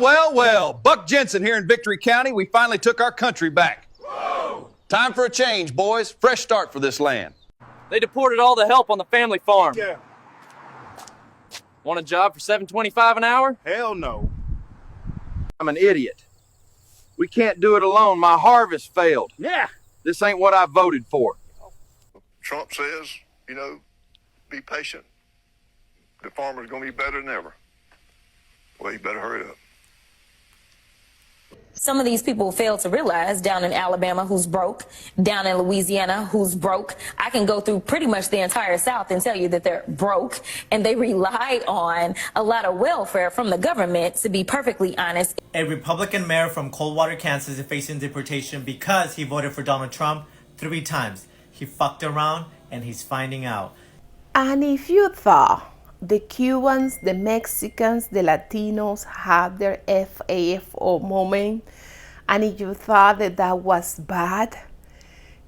Well. Buck Jensen here in Victory County. We finally took our country back. Whoa. Time for a change, boys. Fresh start for this land. They deported all the help on the family farm. Yeah. Want a job for $7.25 an hour? Hell no. I'm an idiot. We can't do it alone. My harvest failed. Yeah. This ain't what I voted for. Trump says, be patient. The farmer's going to be better than ever. Well, you better hurry up. Some of these people fail to realize down in Alabama who's broke, down in Louisiana who's broke. I can go through pretty much the entire South and tell you that they're broke and they rely on a lot of welfare from the government, to be perfectly honest. A Republican mayor from Coldwater, Kansas is facing deportation because he voted for Donald Trump 3 times. He fucked around and he's finding out. And if you thought the Cubans, the Mexicans, the Latinos had their FAFO moment, and if you thought that that was bad,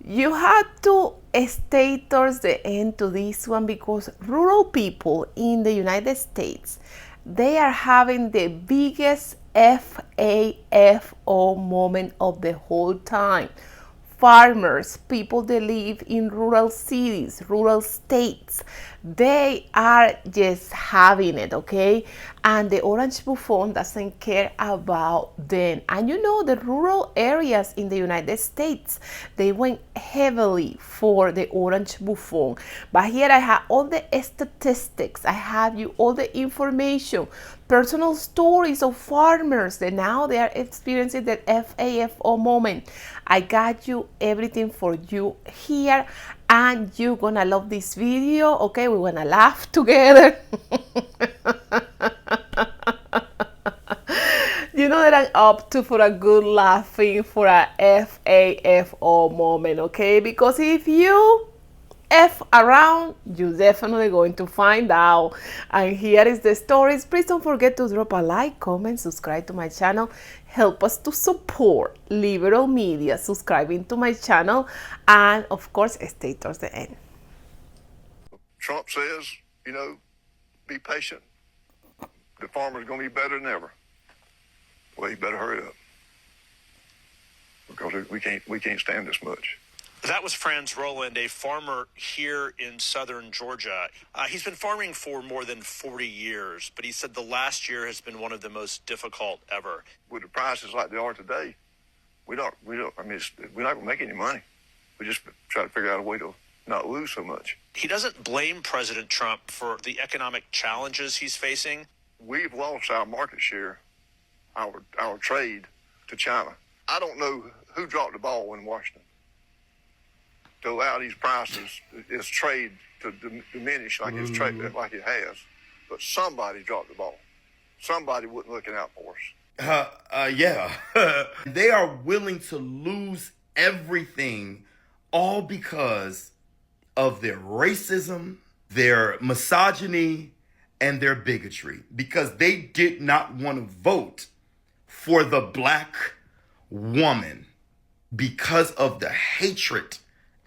you had to stay towards the end to this one, because rural people in the United States, they are having the biggest FAFO moment of the whole time. Farmers, people that live in rural cities, rural states, they are just having it, okay? And the Orange Buffon doesn't care about them. And the rural areas in the United States, they went heavily for the Orange Buffon. But here I have all the statistics, I have you all the information, personal stories of farmers that now they are experiencing that FAFO moment. I got you everything for you here, and you're gonna love this video, okay? We're gonna laugh together. You know that I'm up to for a good laughing for a FAFO moment, okay? Because if you F around, you're definitely going to find out. And here is the stories. Please don't forget to drop a like, comment, subscribe to my channel. Help us to support liberal media, subscribing to my channel, and of course, stay towards the end. Trump says, be patient. The farmer's going to be better than ever. Well, you better hurry up, because we can't stand this much. That was Franz Roland, a farmer here in southern Georgia. He's been farming for more than 40 years, but he said the last year has been one of the most difficult ever. With the prices like they are today, we're not going to make any money. We just try to figure out a way to not lose so much. He doesn't blame President Trump for the economic challenges he's facing. We've lost our market share, our trade to China. I don't know who dropped the ball in Washington to allow these prices, this trade to diminish like it's like it has. But somebody dropped the ball. Somebody wasn't looking out for us. Yeah. They are willing to lose everything, all because of their racism, their misogyny, and their bigotry. Because they did not want to vote for the black woman because of the hatred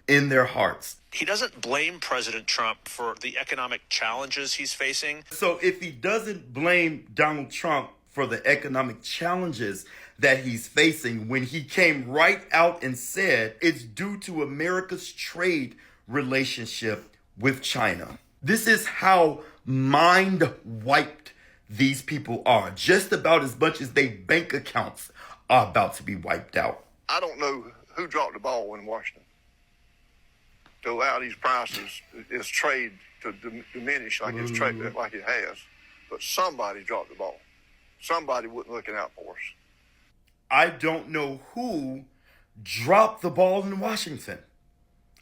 in their hearts. He doesn't blame President Trump for the economic challenges he's facing. So if he doesn't blame Donald Trump for the economic challenges that he's facing, when he came right out and said it's due to America's trade relationship with China. This is how mind-wiped these people are, just about as much as their bank accounts are about to be wiped out. I don't know who dropped the ball in Washington to allow these prices, this trade to diminish like it's like it has. But somebody dropped the ball. Somebody wasn't looking out for us. I don't know who dropped the ball in Washington.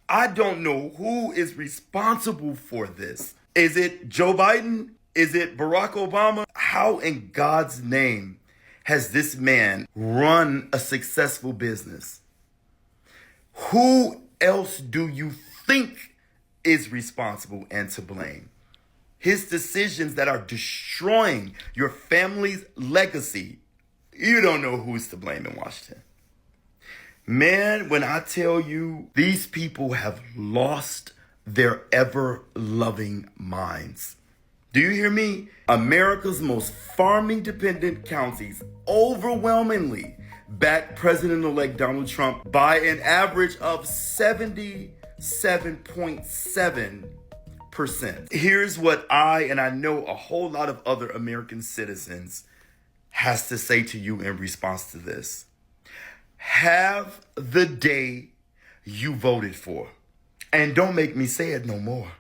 I don't know who is responsible for this. Is it Joe Biden? Is it Barack Obama? How in God's name has this man run a successful business? Who else do you think is responsible and to blame? His decisions that are destroying your family's legacy. You don't know who's to blame in Washington. Man, when I tell you, these people have lost their ever-loving minds. Do you hear me? America's most farming-dependent counties overwhelmingly backed President-elect Donald Trump by an average of 77.7%. Here's what and I know a whole lot of other American citizens, has to say to you in response to this. Have the day you voted for. And don't make me say it no more.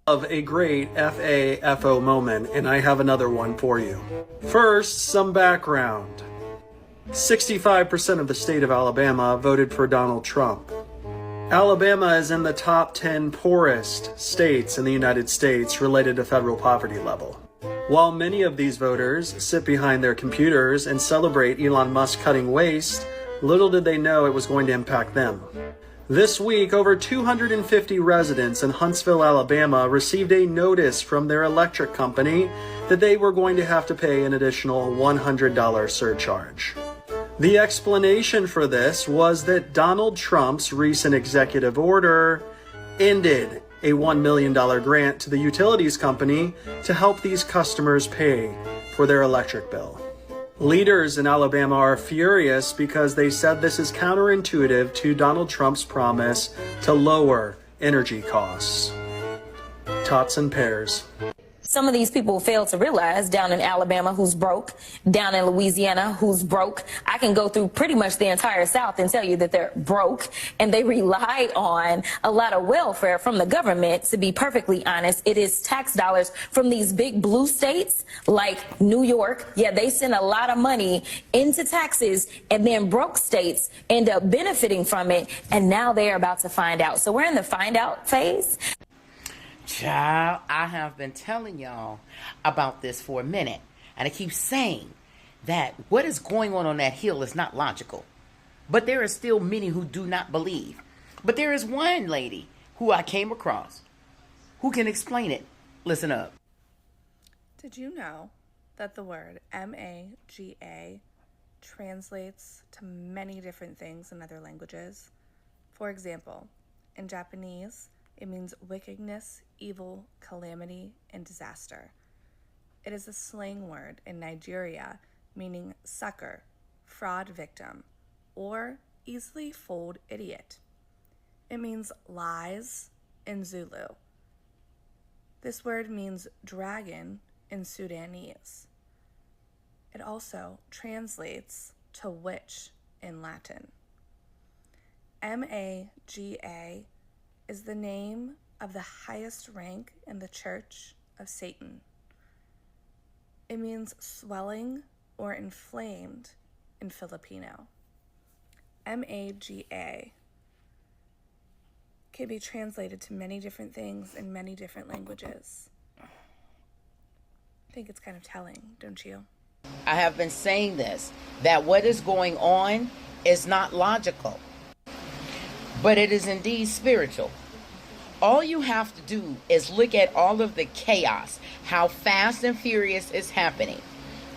Of a great FAFO moment, and I have another one for you. First, some background. 65% of the state of Alabama voted for Donald Trump. Alabama is in the top 10 poorest states in the United States related to federal poverty level. While many of these voters sit behind their computers and celebrate Elon Musk cutting waste, little did they know it was going to impact them. This week, over 250 residents in Huntsville, Alabama received a notice from their electric company that they were going to have to pay an additional $100 surcharge. The explanation for this was that Donald Trump's recent executive order ended a $1 million grant to the utilities company to help these customers pay for their electric bill. Leaders in Alabama are furious because they said this is counterintuitive to Donald Trump's promise to lower energy costs. Tots and pears. Some of these people fail to realize down in Alabama who's broke, down in Louisiana who's broke. I can go through pretty much the entire South and tell you that they're broke, and they rely on a lot of welfare from the government. To be perfectly honest, it is tax dollars from these big blue states like New York. Yeah, they send a lot of money into taxes, and then broke states end up benefiting from it, and now they're about to find out. So we're in the find out phase. Child, I have been telling y'all about this for a minute, and I keep saying that what is going on that hill is not logical. But there are still many who do not believe. But there is one lady who I came across who can explain it. Listen up. Did you know that the word MAGA translates to many different things in other languages? For example, in Japanese, it means wickedness, evil, calamity, and disaster. It is a slang word in Nigeria meaning sucker, fraud victim, or easily fooled idiot. It means lies in Zulu. This word means dragon in Sudanese. It also translates to witch in Latin. MAGA is the name of the highest rank in the Church of Satan. It means swelling or inflamed in Filipino. MAGA can be translated to many different things in many different languages. I think it's kind of telling, don't you? I have been saying this, that what is going on is not logical, but it is indeed spiritual. All you have to do is look at all of the chaos, how fast and furious is happening.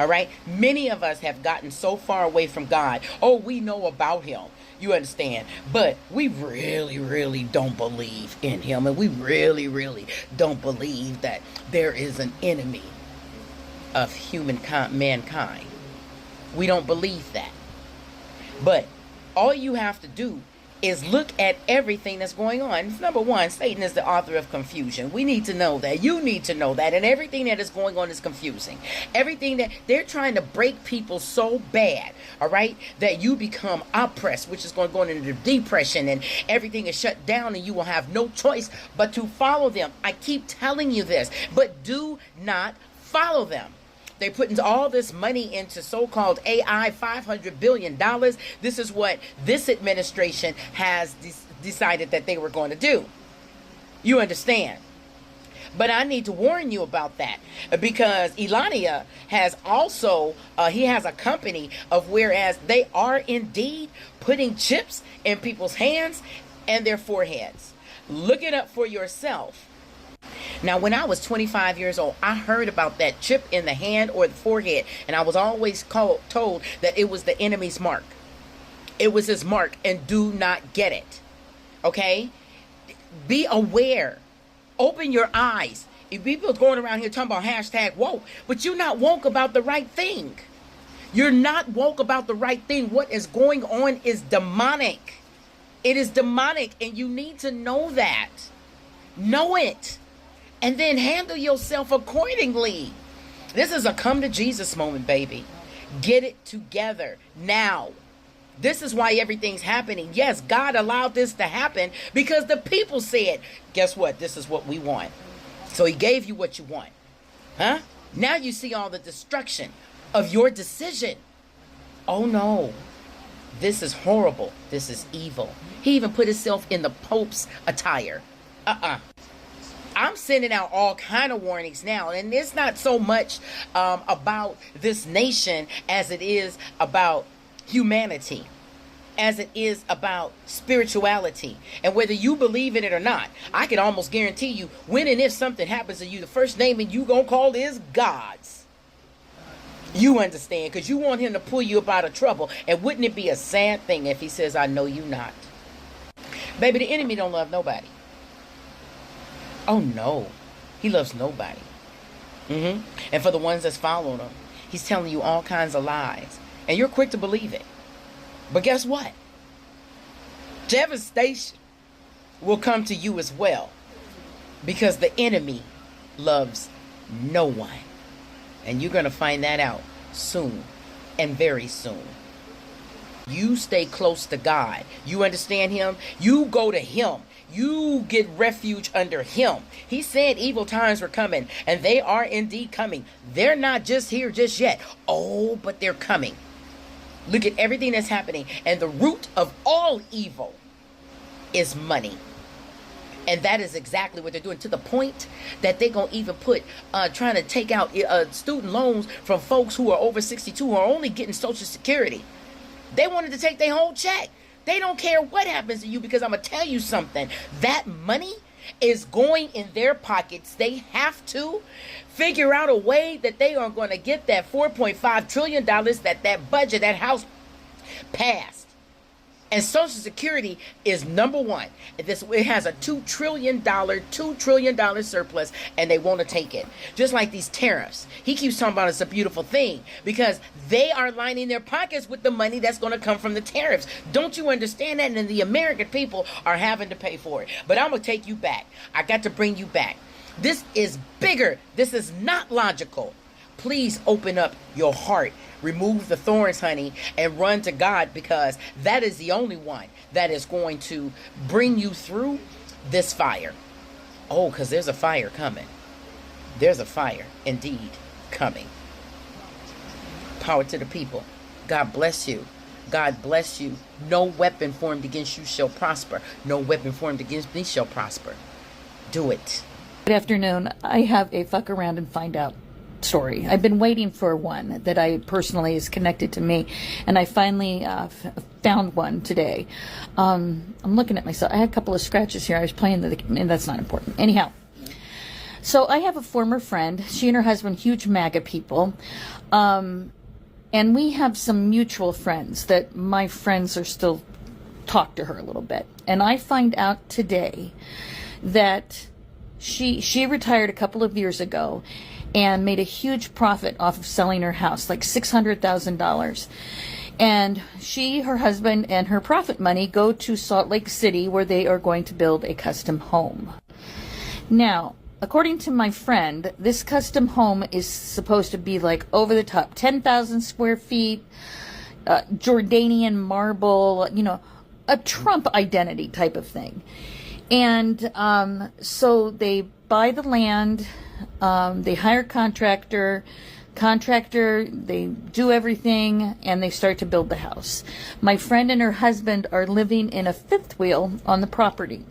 All right. Many of us have gotten so far away from God. Oh, we know about him. You understand? But we really, really don't believe in him. And we really, really don't believe that there is an enemy of mankind. We don't believe that. But all you have to do is look at everything that's going on. Number one, Satan is the author of confusion. We need to know that. You need to know that. And everything that is going on is confusing. Everything that they're trying to break people so bad, all right, that you become oppressed, which is going to go into depression, and everything is shut down, and you will have no choice but to follow them. I keep telling you this, but do not follow them. They're putting all this money into so-called AI, $500 billion. This is what this administration has decided that they were going to do. You understand? But I need to warn you about that, because Elania has also, he has a company of whereas they are indeed putting chips in people's hands and their foreheads. Look it up for yourself. Now, when I was 25 years old, I heard about that chip in the hand or the forehead, and I was always told that it was the enemy's mark. It was his mark, and do not get it. Okay? Be aware. Open your eyes. If people are going around here talking about hashtag woke, but you're not woke about the right thing. You're not woke about the right thing. What is going on is demonic. It is demonic, and you need to know that. Know it. And then handle yourself accordingly. This is a come to Jesus moment, baby. Get it together now. This is why everything's happening. Yes, God allowed this to happen because the people said, guess what? This is what we want. So he gave you what you want. Huh? Now you see all the destruction of your decision. Oh no. This is horrible. This is evil. He even put himself in the Pope's attire. I'm sending out all kind of warnings now. And it's not so much about this nation as it is about humanity, as it is about spirituality. And whether you believe in it or not, I can almost guarantee you, when and if something happens to you, the first name you gonna call is God's. You understand? Because you want him to pull you up out of trouble. And wouldn't it be a sad thing if he says, I know you not? Baby, the enemy don't love nobody. Oh no, he loves nobody. And for the ones that's following him, he's telling you all kinds of lies. And you're quick to believe it. But guess what? Devastation will come to you as well. Because the enemy loves no one. And you're going to find that out soon. And very soon. You stay close to God. You understand him? You go to him. You get refuge under him. He said evil times were coming. And they are indeed coming. They're not just here just yet. Oh, but they're coming. Look at everything that's happening. And the root of all evil is money. And that is exactly what they're doing, to the point that they're going to even put, trying to take out student loans from folks who are over 62 who are only getting Social Security. They wanted to take their whole check. They don't care what happens to you, because I'm going to tell you something. That money is going in their pockets. They have to figure out a way that they are going to get that $4.5 trillion that budget, that House passed. And Social Security is number one. It has a $2 trillion surplus, and they want to take it. Just like these tariffs. He keeps talking about it's a beautiful thing because they are lining their pockets with the money that's going to come from the tariffs. Don't you understand that? And the American people are having to pay for it. But I'm going to take you back. I got to bring you back. This is bigger. This is not logical. Please open up your heart. Remove the thorns, honey, and run to God, because that is the only one that is going to bring you through this fire. Oh, because there's a fire coming. There's a fire indeed coming. Power to the people. God bless you. God bless you. No weapon formed against you shall prosper. No weapon formed against me shall prosper. Do it. Good afternoon. I have a fuck around and find out story. I've been waiting for one that I personally is connected to me, and I finally found one today. I'm looking at myself. I had a couple of scratches here. I was playing and that's not important. Anyhow, so I have a former friend. She and her husband, huge MAGA people, and we have some mutual friends that my friends are still talk to her a little bit. And I find out today that she retired a couple of years ago and made a huge profit off of selling her house, like $600,000. And she, her husband, and her profit money go to Salt Lake City, where they are going to build a custom home. Now, according to my friend, this custom home is supposed to be like over the top, 10,000 square feet, Jordanian marble, you know, a Trump identity type of thing. And so they buy the land. They hire a contractor, they do everything, and they start to build the house. My friend and her husband are living in a fifth wheel on the property.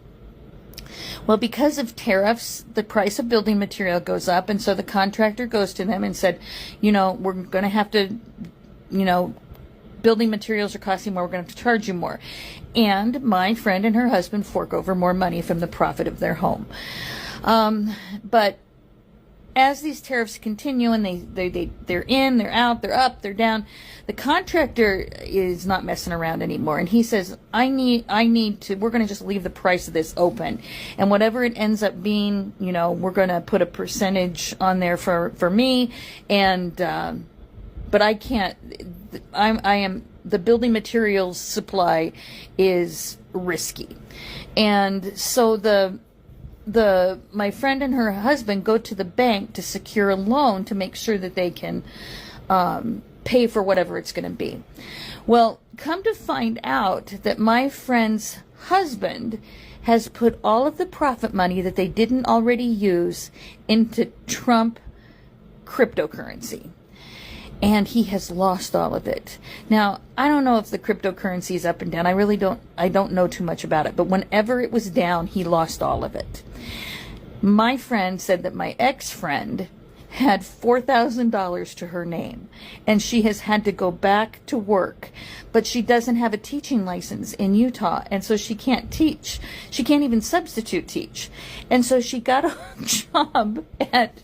Well, because of tariffs, the price of building material goes up, and so the contractor goes to them and said, you know, we're going to have to, you know, building materials are costing more, we're going to have to charge you more. And my friend and her husband fork over more money from the profit of their home. But as these tariffs continue and they're in, they're out, they're up, they're down, the contractor is not messing around anymore. And he says, I need to, we're going to just leave the price of this open. And whatever it ends up being, you know, we're going to put a percentage on there for me. And, but I can't, I am, the building materials supply is risky. And so my friend and her husband go to the bank to secure a loan to make sure that they can pay for whatever it's going to be. Well, come to find out that my friend's husband has put all of the profit money that they didn't already use into Trump cryptocurrency. And he has lost all of it. Now, I don't know if the cryptocurrency is up and down. I don't know too much about it. But whenever it was down, he lost all of it. My friend said that my ex-friend had $4,000 to her name. And she has had to go back to work. But she doesn't have a teaching license in Utah. And so she can't teach. She can't even substitute teach. And so she got a job at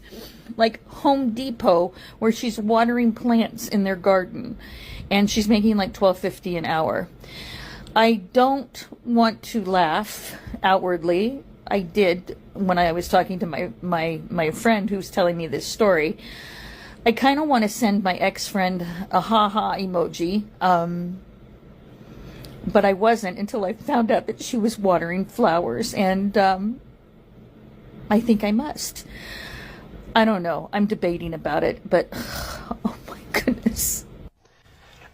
like Home Depot where she's watering plants in their garden, and she's making like $12.50 an hour. I don't want to laugh outwardly. I did when I was talking to my friend who's telling me this story. I kind of want to send my ex-friend a ha-ha emoji, but I wasn't until I found out that she was watering flowers, and I think I must. I don't know. I'm debating about it, but oh my goodness.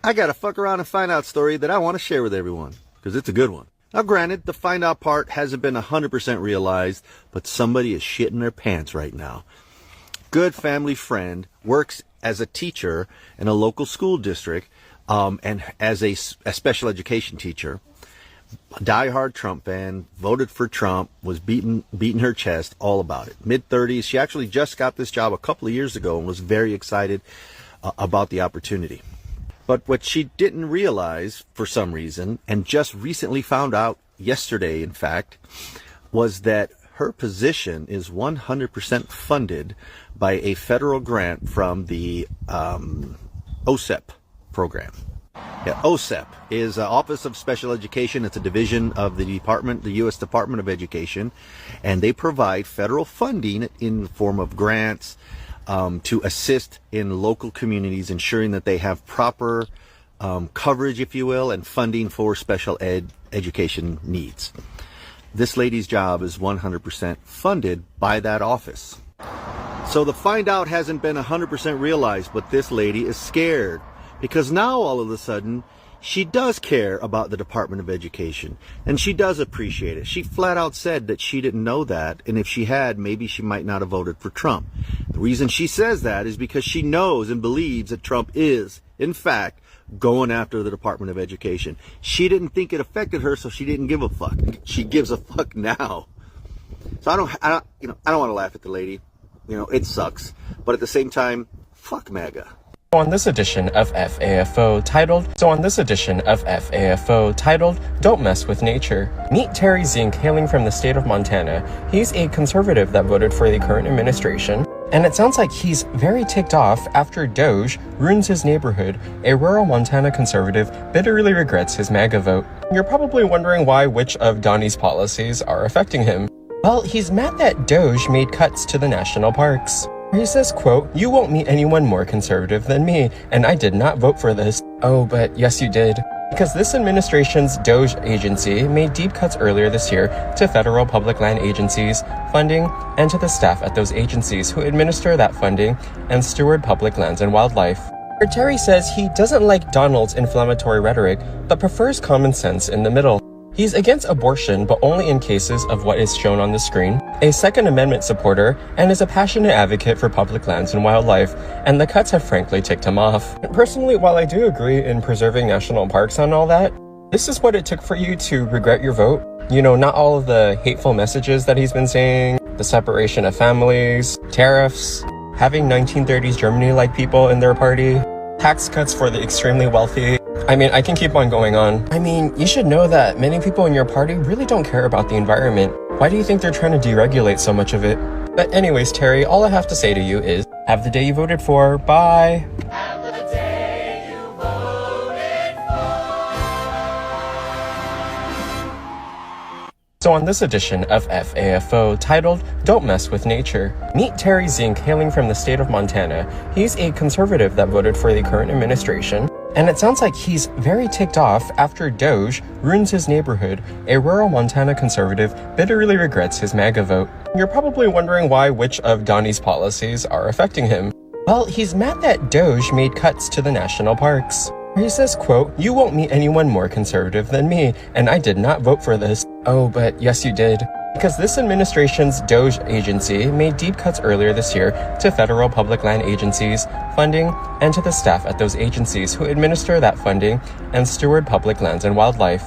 I got a fuck around and find out story that I want to share with everyone, because it's a good one. Now granted, the find out part hasn't been 100% realized, but somebody is shitting their pants right now. Good family friend works as a teacher in a local school district, and as a special education teacher. Diehard Trump fan, voted for Trump, was beating her chest all about it. Mid-30s, she actually just got this job a couple of years ago and was very excited about the opportunity. But what she didn't realize for some reason, and just recently found out yesterday, in fact, was that her position is 100% funded by a federal grant from the OSEP program. Yeah, OSEP is Office of Special Education. It's a division of the U.S. Department of Education, and they provide federal funding in the form of grants to assist in local communities, ensuring that they have proper coverage, if you will, and funding for special education needs. This lady's job is 100% funded by that office. So the find out hasn't been 100% realized, but this lady is scared. Because now, all of a sudden, she does care about the Department of Education, and she does appreciate it. She flat out said that she didn't know that, and if she had, maybe she might not have voted for Trump. The reason she says that is because she knows and believes that Trump is, in fact, going after the Department of Education. She didn't think it affected her, so she didn't give a fuck. She gives a fuck now. So I don't want to laugh at the lady. You know, it sucks. But at the same time, fuck MAGA. On this edition of FAFO titled Don't Mess with Nature. Meet Terry Zink, hailing from the state of Montana. He's a conservative that voted for the current administration. And it sounds like he's very ticked off after DOGE ruins his neighborhood. A rural Montana conservative bitterly regrets his MAGA vote. You're probably wondering which of Donnie's policies are affecting him. Well, he's mad that DOGE made cuts to the national parks. He says, quote, "You won't meet anyone more conservative than me, and I did not vote for this." Oh, but yes, you did. Because this administration's DOGE agency made deep cuts earlier this year to federal public land agencies, funding, and to the staff at those agencies who administer that funding and steward public lands and wildlife. Terry says he doesn't like Donald's inflammatory rhetoric, but prefers common sense in the middle. He's against abortion, but only in cases of what is shown on the screen, a Second Amendment supporter, and is a passionate advocate for public lands and wildlife, and the cuts have frankly ticked him off. Personally, while I do agree in preserving national parks and all that, this is what it took for you to regret your vote. You know, not all of the hateful messages that he's been saying, the separation of families, tariffs, having 1930s Germany-like people in their party, tax cuts for the extremely wealthy. I mean, I can keep on going on. I mean, you should know that many people in your party really don't care about the environment. Why do you think they're trying to deregulate so much of it? But anyways, Terry, all I have to say to you is, have the day you voted for. Bye! So on this edition of FAFO, titled Don't Mess with Nature, meet Terry Zink, hailing from the state of Montana. He's a conservative that voted for the current administration, and it sounds like he's very ticked off after DOGE ruins his neighborhood. A rural Montana conservative bitterly regrets his MAGA vote. You're probably wondering which of Donnie's policies are affecting him. Well, he's mad that DOGE made cuts to the national parks. He says, quote, "You won't meet anyone more conservative than me, and I did not vote for this." Oh, but yes, you did. Because this administration's DOGE agency made deep cuts earlier this year to federal public land agencies, funding, and to the staff at those agencies who administer that funding and steward public lands and wildlife.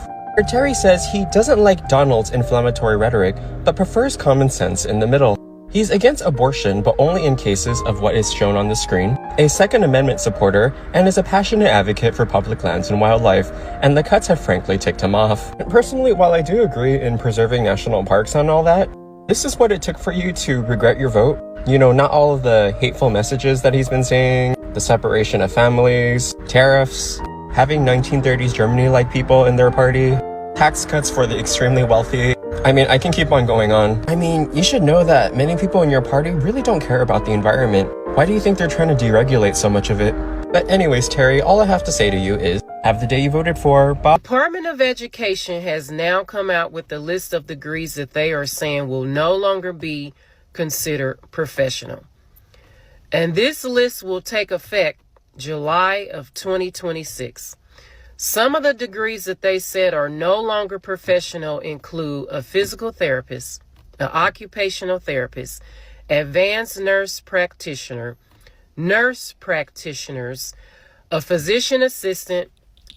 Terry says he doesn't like Donald's inflammatory rhetoric, but prefers common sense in the middle. He's against abortion, but only in cases of what is shown on the screen, a Second Amendment supporter, and is a passionate advocate for public lands and wildlife, and the cuts have frankly ticked him off. Personally, while I do agree in preserving national parks and all that, this is what it took for you to regret your vote. You know, not all of the hateful messages that he's been saying, the separation of families, tariffs, having 1930s Germany-like people in their party, tax cuts for the extremely wealthy. I mean, I can keep on going on. I mean, you should know that many people in your party really don't care about the environment. Why do you think they're trying to deregulate so much of it? But anyways, Terry, all I have to say to you is, have the day you voted for. Bye. Department of Education has now come out with the list of degrees that they are saying will no longer be considered professional. And this list will take effect July of 2026. Some of the degrees that they said are no longer professional include a physical therapist, an occupational therapist, advanced nurse practitioner, nurse practitioners, a physician assistant,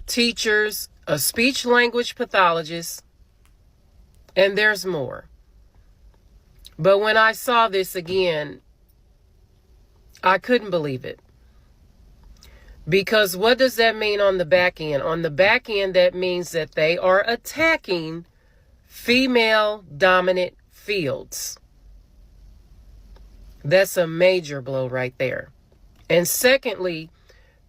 teachers, a speech language pathologist, and there's more. But when I saw this again, I couldn't believe it. Because what does that mean on the back end? On the back end, that means that they are attacking female-dominant fields. That's a major blow right there. And secondly,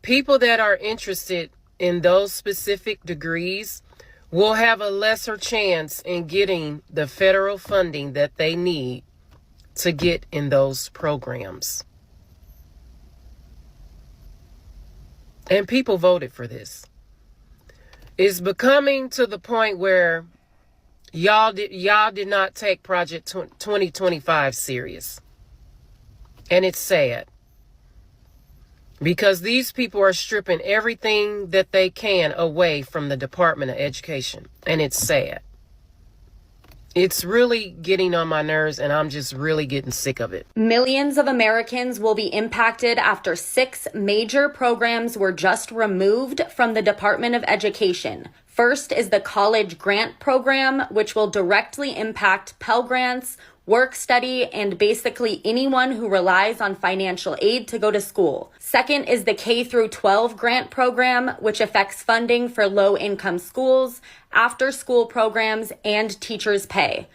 people that are interested in those specific degrees will have a lesser chance in getting the federal funding that they need to get in those programs. And people voted for this. It's becoming to the point where y'all did not take Project 2025 serious. And it's sad. Because these people are stripping everything that they can away from the Department of Education. And it's sad. It's really getting on my nerves, and I'm just really getting sick of it. Millions of Americans will be impacted after 6 major programs were just removed from the Department of Education. First is the College Grant Program, which will directly impact Pell Grants, work study, and basically anyone who relies on financial aid to go to school. Second is the K-12 grant program, which affects funding for low-income schools, after-school programs, and teachers' pay.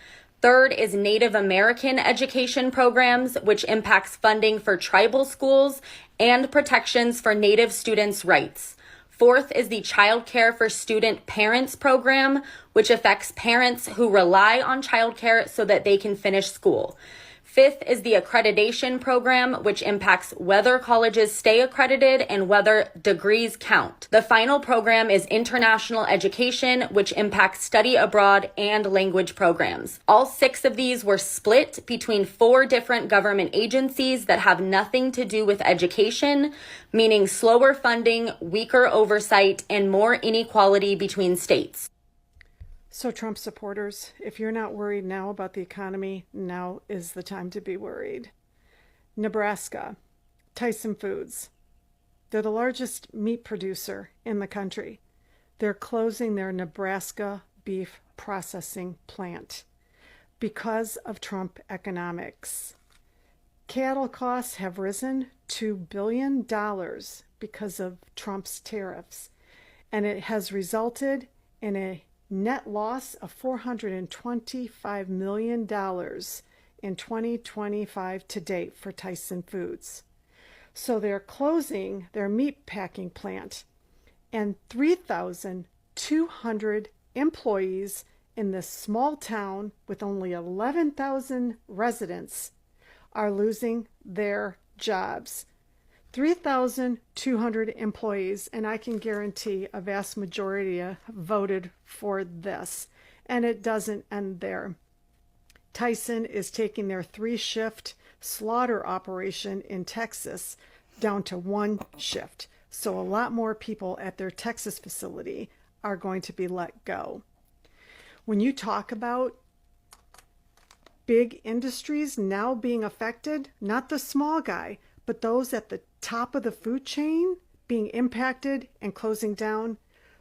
Third is Native American education programs, which impacts funding for tribal schools and protections for Native students' rights. Fourth is the Child Care for Student Parents program, which affects parents who rely on childcare so that they can finish school. Fifth is the accreditation program, which impacts whether colleges stay accredited and whether degrees count. The final program is international education, which impacts study abroad and language programs. All 6 of these were split between 4 different government agencies that have nothing to do with education, meaning slower funding, weaker oversight, and more inequality between states. So Trump supporters, if you're not worried now about the economy, now is the time to be worried. Nebraska, Tyson Foods. They're the largest meat producer in the country. They're closing their Nebraska beef processing plant because of Trump economics. Cattle costs have risen $2 billion because of Trump's tariffs, and it has resulted in a net loss of $425 million in 2025 to date for Tyson Foods. So they're closing their meat packing plant, and 3,200 employees in this small town with only 11,000 residents are losing their jobs. 3,200 employees, and I can guarantee a vast majority voted for this. And it doesn't end there. Tyson is taking their 3-shift slaughter operation in Texas down to 1 shift. So a lot more people at their Texas facility are going to be let go. When you talk about big industries now being affected, not the small guy, but those at the top of the food chain being impacted and closing down,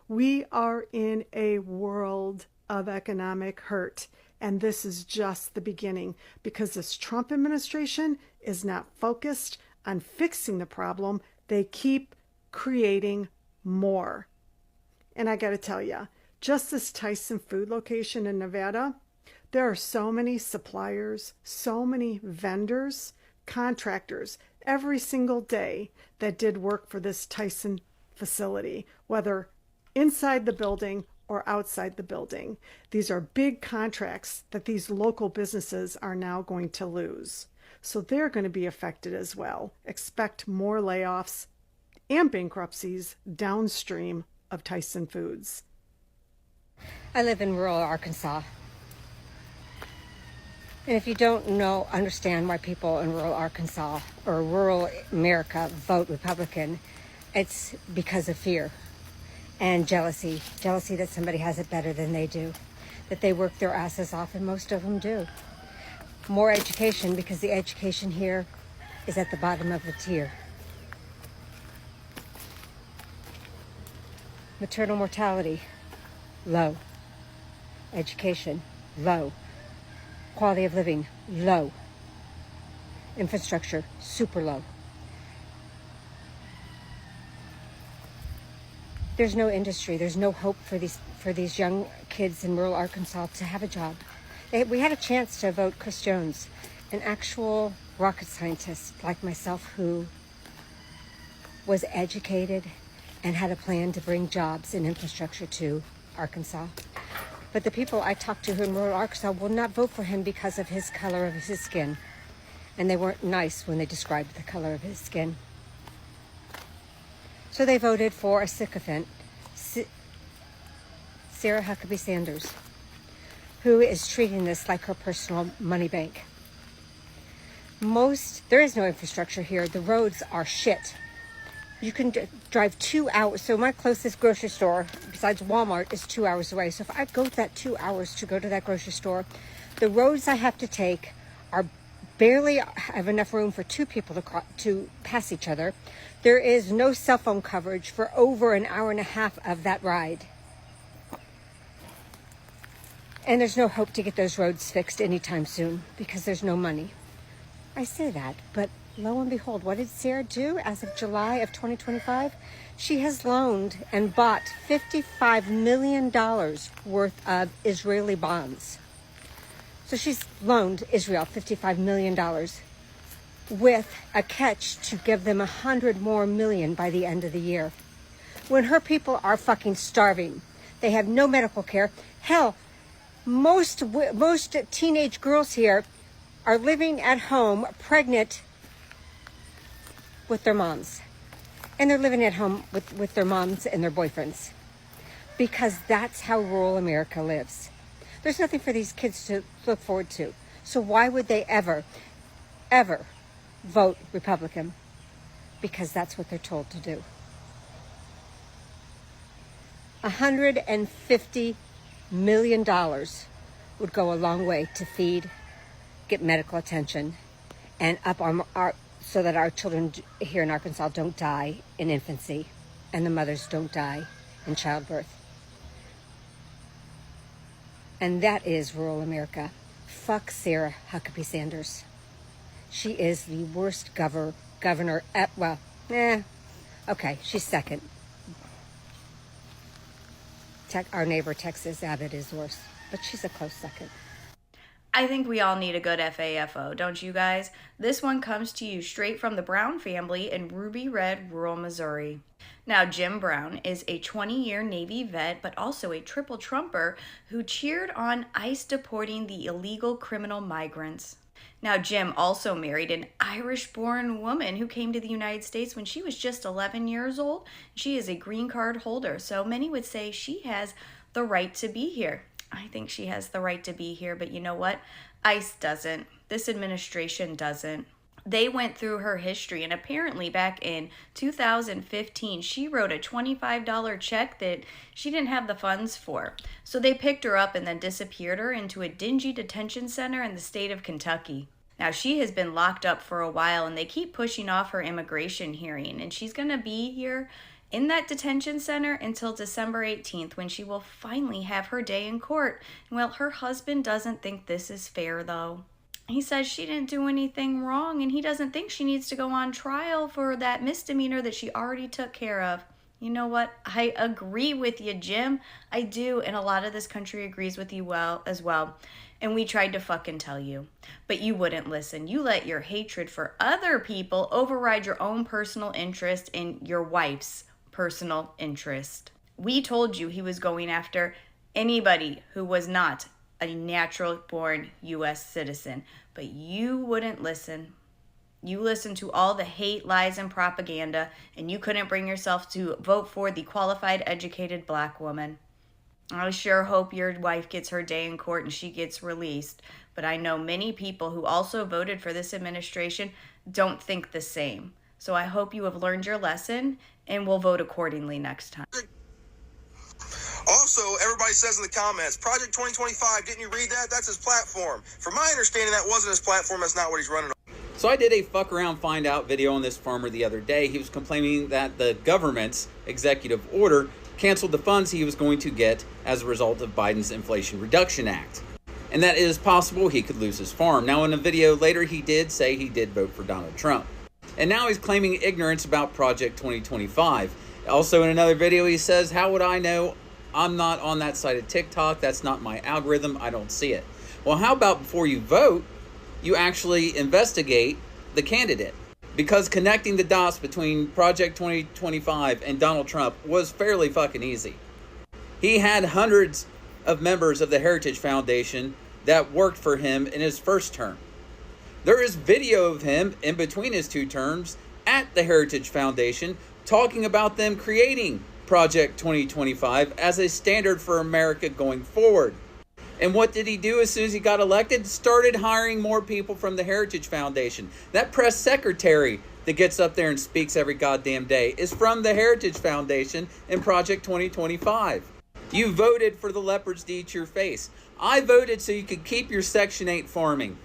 we are in a world of economic hurt. And this is just the beginning, because this Trump administration is not focused on fixing the problem. They keep creating more. And I got to tell you, just this Tyson food location in Nevada, there are so many suppliers, so many vendors, contractors every single day that did work for this Tyson facility, whether inside the building or outside the building. These are big contracts that these local businesses are now going to lose. So they're going to be affected as well. Expect more layoffs and bankruptcies downstream of Tyson Foods. I live in rural Arkansas. And if you don't understand why people in rural Arkansas or rural America vote Republican, it's because of fear and jealousy. Jealousy that somebody has it better than they do, that they work their asses off, and most of them do. More education, because the education here is at the bottom of the tier. Maternal mortality, low. Education, low. Quality of living, low. Infrastructure, super low. There's no industry. There's no hope for these young kids in rural Arkansas to have a job. We had a chance to vote Chris Jones, an actual rocket scientist like myself who was educated and had a plan to bring jobs and infrastructure to Arkansas. But the people I talked to in rural Arkansas will not vote for him because of his color of his skin. And they weren't nice when they described the color of his skin. So they voted for a sycophant, Sarah Huckabee Sanders, who is treating this like her personal money bank. There is no infrastructure here. The roads are shit. You can drive 2 hours. So my closest grocery store, besides Walmart, is 2 hours away. So if I go that 2 hours to go to that grocery store, the roads I have to take are barely have enough room for 2 people to pass each other. There is no cell phone coverage for over an hour and a half of that ride. And there's no hope to get those roads fixed anytime soon because there's no money. I say that, but lo and behold, what did Sarah do as of July of 2025? She has loaned and bought $55 million worth of Israeli bonds. So she's loaned Israel $55 million with a catch to give them $100 more million by the end of the year. When her people are fucking starving, they have no medical care. Hell, most teenage girls here are living at home pregnant with their moms. And they're living at home with their moms and their boyfriends. Because that's how rural America lives. There's nothing for these kids to look forward to. So why would they ever vote Republican? Because that's what they're told to do. $150 million would go a long way to feed, get medical attention, and up our so that our children here in Arkansas don't die in infancy and the mothers don't die in childbirth. And that is rural America. Fuck Sarah Huckabee Sanders. She is the worst governor at, okay, she's second. Our neighbor Texas Abbott is worse, but she's a close second. I think we all need a good FAFO, don't you guys? This one comes to you straight from the Brown family in Ruby Red, rural Missouri. Now, Jim Brown is a 20-year Navy vet, but also a triple Trumper who cheered on ICE deporting the illegal criminal migrants. Now, Jim also married an Irish-born woman who came to the United States when she was just 11 years old. She is a green card holder, so many would say she has the right to be here. I think she has the right to be here, but you know what? ICE doesn't. This administration doesn't. They went through her history, and apparently back in 2015, she wrote a $25 check that she didn't have the funds for. So they picked her up and then disappeared her into a dingy detention center in the state of Kentucky. Now, she has been locked up for a while, and they keep pushing off her immigration hearing, and she's going to be here in that detention center until December 18th, when she will finally have her day in court. Well, her husband doesn't think this is fair, though. He says she didn't do anything wrong, and he doesn't think she needs to go on trial for that misdemeanor that she already took care of. You know what? I agree with you, Jim. I do, and a lot of this country agrees with you as well. And we tried to fucking tell you, but you wouldn't listen. You let your hatred for other people override your own personal interest in your wife's personal interest. We told you he was going after anybody who was not a natural-born U.S. citizen, but you wouldn't listen. You listened to all the hate, lies, and propaganda, and you couldn't bring yourself to vote for the qualified, educated black woman. I sure hope your wife gets her day in court and she gets released, but I know many people who also voted for this administration don't think the same. So I hope you have learned your lesson and will vote accordingly next time. Also, everybody says in the comments, Project 2025, didn't you read that? That's his platform. From my understanding, that wasn't his platform. That's not what he's running on. So I did a fuck around find out video on this farmer the other day. He was complaining that the government's executive order canceled the funds he was going to get as a result of Biden's Inflation Reduction Act. And that it is possible he could lose his farm. Now in a video later, he did say he did vote for Donald Trump. And now he's claiming ignorance about Project 2025. Also in another video, he says, how would I know? I'm not on that side of TikTok. That's not my algorithm. I don't see it. Well, how about before you vote, you actually investigate the candidate? Because connecting the dots between Project 2025 and Donald Trump was fairly fucking easy. He had hundreds of members of the Heritage Foundation that worked for him in his first term. There is video of him in between his two terms at the Heritage Foundation talking about them creating Project 2025 as a standard for America going forward. And what did he do as soon as he got elected? Started hiring more people from the Heritage Foundation. That press secretary that gets up there and speaks every goddamn day is from the Heritage Foundation and Project 2025. You voted for the leopards to eat your face. I voted so you could keep your Section 8 farming.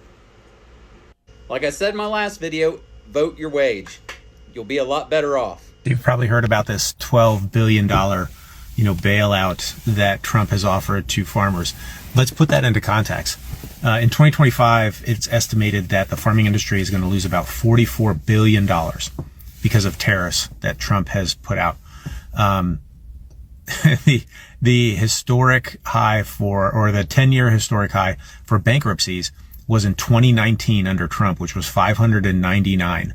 Like I said in my last video, vote your wage. You'll be a lot better off. You've probably heard about this $12 billion, bailout that Trump has offered to farmers. Let's put that into context. In 2025, it's estimated that the farming industry is going to lose about $44 billion because of tariffs that Trump has put out. The historic high or the 10-year historic high for bankruptcies was in 2019 under Trump, which was 599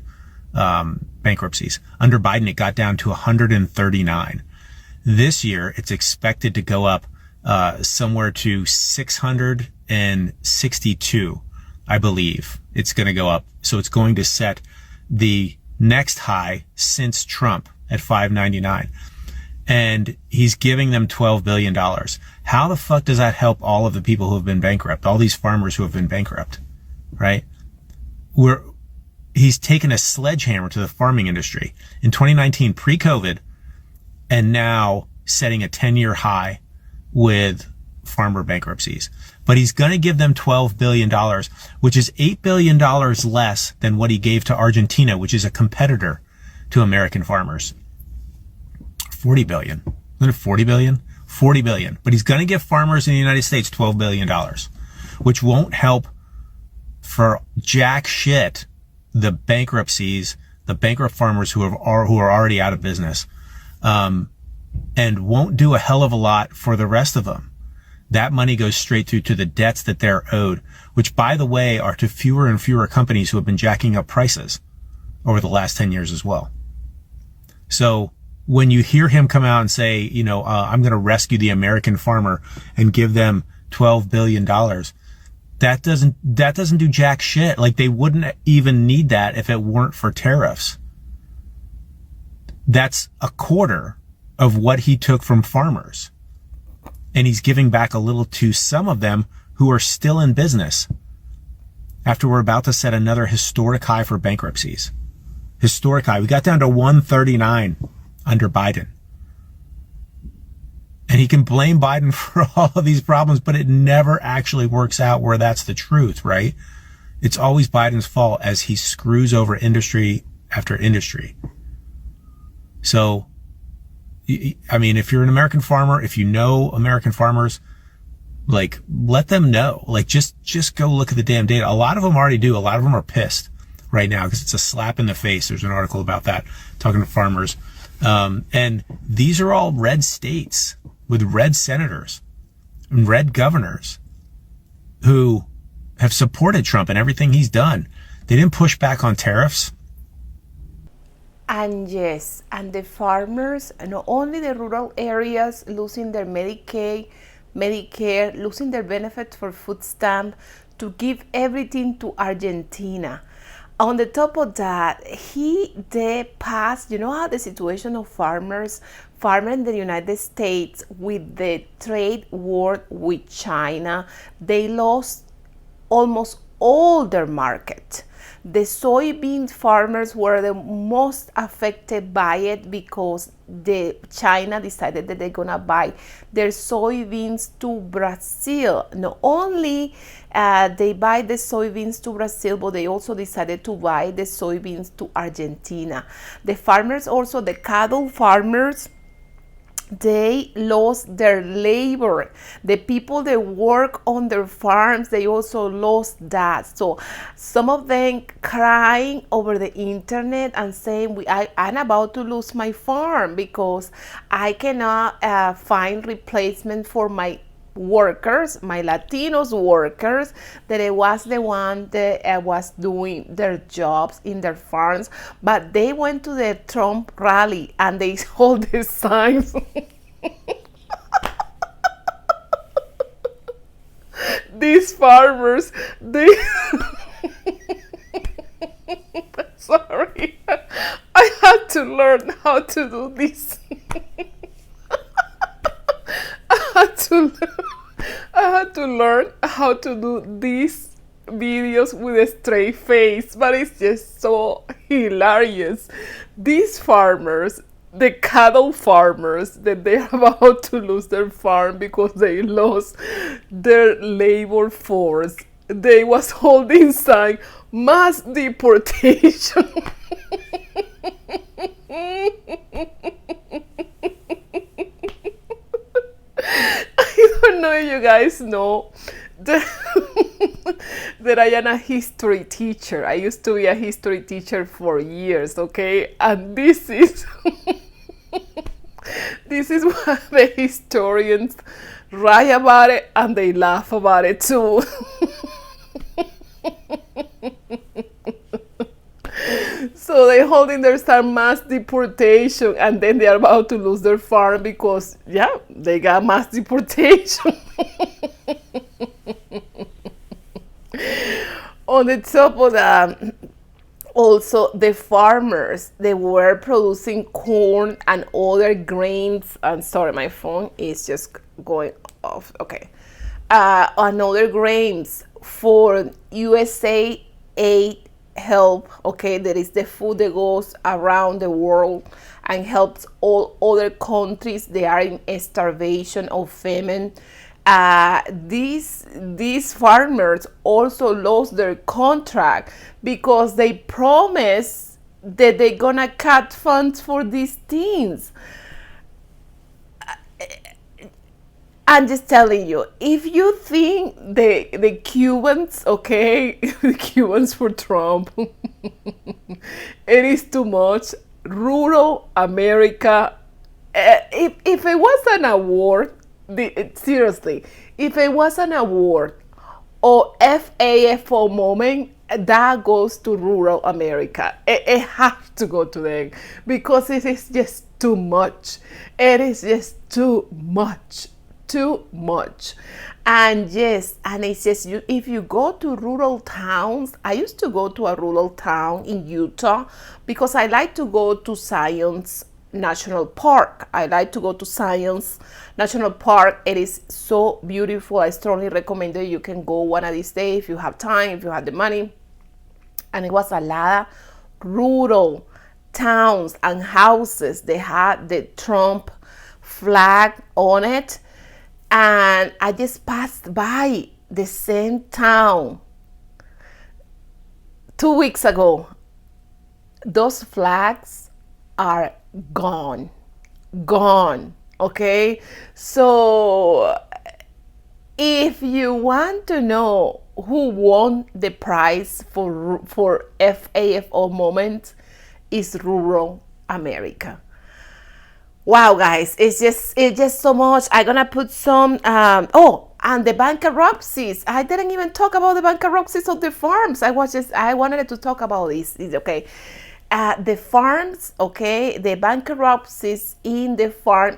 bankruptcies. Under Biden, it got down to 139. This year, it's expected to go up somewhere to 662, I believe. It's going to go up. So it's going to set the next high since Trump at 599. And he's giving them $12 billion. How the fuck does that help all of the people who have been bankrupt, all these farmers who have been bankrupt, right? He's taken a sledgehammer to the farming industry in 2019 pre-COVID, and now setting a 10-year high with farmer bankruptcies. But he's going to give them $12 billion, which is $8 billion less than what he gave to Argentina, which is a competitor to American farmers. 40 billion. Isn't it 40 billion? 40 billion. But he's going to give farmers in the United States $12 billion, which won't help for jack shit the bankruptcies, the bankrupt farmers who are already out of business, and won't do a hell of a lot for the rest of them. that money goes straight through to the debts that they're owed, which, by the way, are to fewer and fewer companies who have been jacking up prices over the last 10 years as well. So when you hear him come out and say, you know, I'm going to rescue the American farmer and give them $12 billion, that doesn't do jack shit. Like, they wouldn't even need that if it weren't for tariffs. That's a quarter of what he took from farmers. And he's giving back a little to some of them who are still in business after we're about to set another historic high for bankruptcies. Historic high. We got down to 139 under Biden. And he can blame Biden for all of these problems, but it never actually works out where that's the truth, right? It's always Biden's fault as he screws over industry after industry. So, I mean, if you're an American farmer, if you know American farmers, like, let them know. Like, just go look at the damn data. A lot of them already do. A lot of them are pissed right now because it's a slap in the face. There's an article about that, talking to farmers. And these are all red states with red senators and red governors who have supported Trump and everything he's done. They didn't push back on tariffs. And yes, and the farmers, not only the rural areas losing their Medicaid, Medicare, losing their benefits for food stamp to give everything to Argentina. On the top of that, they passed, you know how the situation of farmers in the United States with the trade war with China, they lost almost all their market. The soybean farmers were the most affected by it because China decided that they're gonna buy their soybeans to Brazil. Not only they buy the soybeans to Brazil, but they also decided to buy the soybeans to Argentina. The farmers also, the cattle farmers, they lost their labor. The people that work on their farms, they also lost that. So some of them crying over the internet and saying, I'm about to lose my farm because I cannot find replacement for my workers, my Latinos workers, that it was the one that was doing their jobs in their farms, but they went to the Trump rally and they hold the signs. These farmers, they sorry, I had to learn how to do this. I had to learn how to do these videos with a straight face, but it's just so hilarious. These farmers, the cattle farmers, that they're about to lose their farm because they lost their labor force. They was holding sign, mass deportation. I don't know if you guys know that I am a history teacher. I used to be a history teacher for years, okay? And this is what the historians write about it, and they laugh about it too. So they're holding their stand, mass deportation, and then they're about to lose their farm because, yeah, they got mass deportation. On the top of that, also the farmers, they were producing corn and other grains. I'm sorry, my phone is just going off. Okay. And other grains for USAID help, okay, that is the food that goes around the world and helps all other countries. They are in starvation or famine. These farmers also lost their contract because they promised that they're gonna cut funds for these things. I'm just telling you, if you think the Cubans, okay, the Cubans for Trump, it is too much. Rural America, if it was an award, Seriously, if it was an award or FAFO moment, that goes to rural America. It has to go to them because it is just too much. It is just too much. Too much. And yes, and it's just if you go to rural towns, I used to go to a rural town in Utah because I like to go to Science National Park. I like to go to Science National Park. It is so beautiful. I strongly recommend that you can go one of these days if you have time, if you have the money. And it was a lot of rural towns and houses. They had the Trump flag on it. And I just passed by the same town 2 weeks ago. Those flags are gone. Gone. Okay? So if you want to know who won the prize for FAFO moment, is rural America. Wow, guys, it's just so much. I'm gonna put some and the bankruptcies. I didn't even talk about the bankruptcies of the farms. I wanted to talk about this. It's okay. The farms, okay, the bankruptcies in the farm.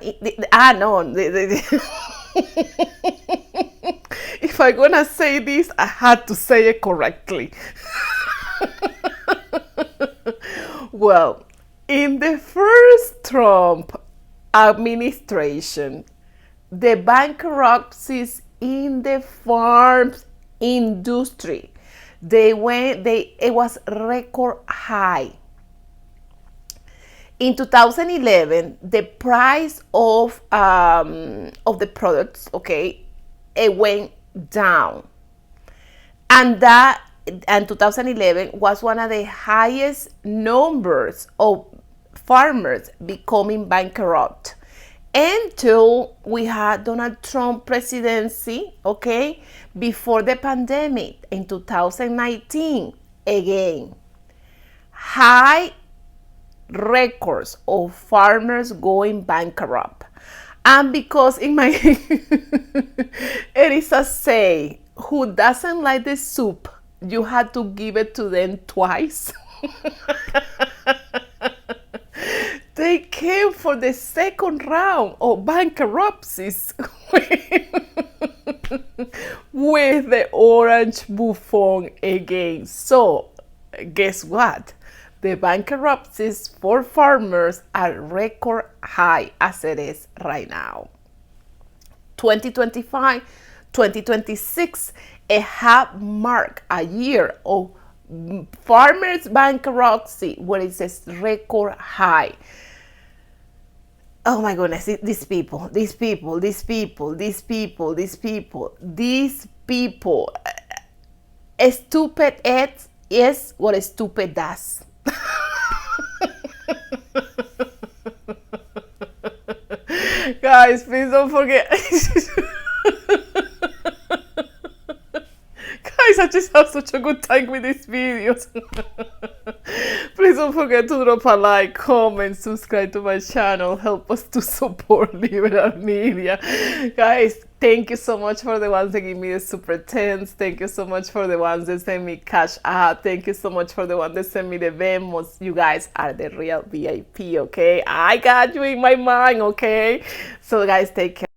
If I'm gonna say this, I had to say it correctly. Well, in the first Trump administration, the bankruptcies in the farms industry, it was record high. In 2011, the price of the products, okay, it went down, and 2011 was one of the highest numbers of farmers becoming bankrupt until we had Donald Trump presidency, okay, before the pandemic in 2019. Again, high records of farmers going bankrupt. And because in my it is a say, who doesn't like the soup, you had to give it to them twice. They came for the second round of bankruptcies with the orange bouffon again. So guess what? The bankruptcies for farmers are record high as it is right now. 2025, 2026, it have marked a year of farmers bankruptcy where it says record high. Oh my goodness, these people, stupid is what stupid does. Guys, please don't forget. Guys, I just have such a good time with these videos. Please don't forget to drop a like, comment, subscribe to my channel. Help us to support liberal media. Guys, thank you so much for the ones that give me the super tens. Thank you so much for the ones that send me cash out. Thank you so much for the ones that send me the Venmos. You guys are the real VIP, okay? I got you in my mind, okay? So guys, take care.